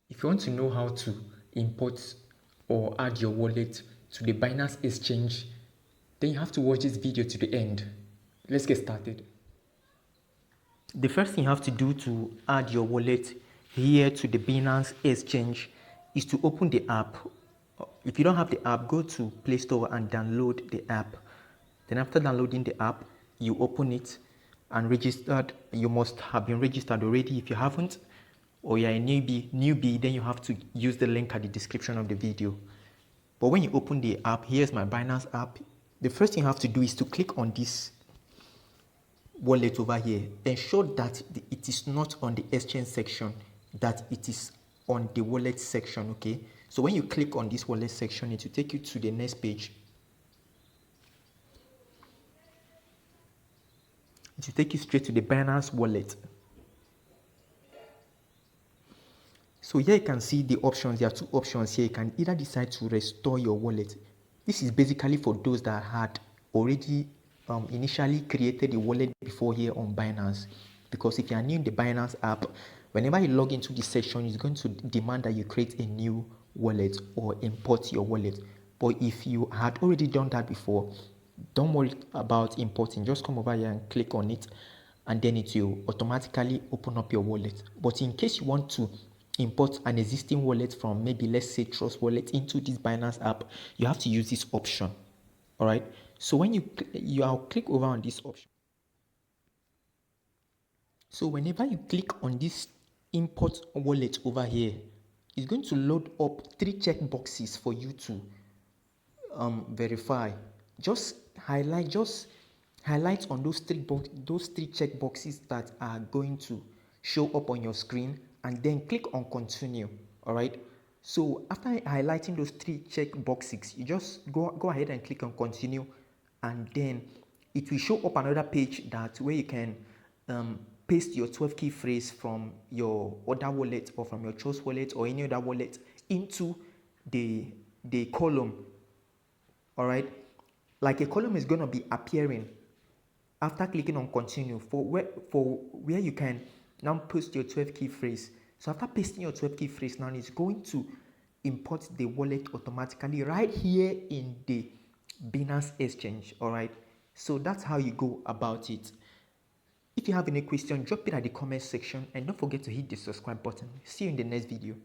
If you want to know how to import or add your wallet to the Binance Exchange, then you have to watch this video to the end. Let's get started. The first thing you have to do to add your wallet here to the Binance Exchange is to open the app. If you don't have the app, go to Play Store and download the app. Then after downloading the app, you open it and registered. You must have been registered already. If you haven't, or you're a newbie, then you have to use the link at the description of the video. But when you open the app, here's my Binance app. The first thing you have to do is to click on this wallet over here. Ensure that it is not on the exchange section, that it is on the wallet section, okay? So when you click on this wallet section, it will take you to the next page. It will take you straight to the Binance wallet. So here you can see the options. There are two options here. You can either decide to restore your wallet. This is basically for those that had already initially created a wallet before here on Binance. Because if you are new in the Binance app, whenever you log into this section, it's going to demand that you create a new wallet or import your wallet. But if you had already done that before, don't worry about importing. Just come over here and click on it, and then it will automatically open up your wallet. But in case you want to import an existing wallet from maybe, let's say, Trust Wallet into this Binance app, you have to use this option. All right. So when I'll click over on this option. So whenever you click on this import wallet over here, it's going to load up 3 check boxes for you to verify. Just highlight on those three check boxes that are going to show up on your screen, and then click on continue. All right. So after highlighting those 3 check boxes, you just go ahead and click on continue, and then it will show up another page where you can paste your 12 key phrase from your other wallet or from your Trust wallet or any other wallet into the column. All right. Like a column is going to be appearing after clicking on continue for where you can now paste your 12 key phrase. So after pasting your 12 key phrase, now it's going to import the wallet automatically right here in the Binance Exchange. All right. So that's how you go about it. If you have any question, drop it at the comment section, and don't forget to hit the subscribe button. See you in the next video.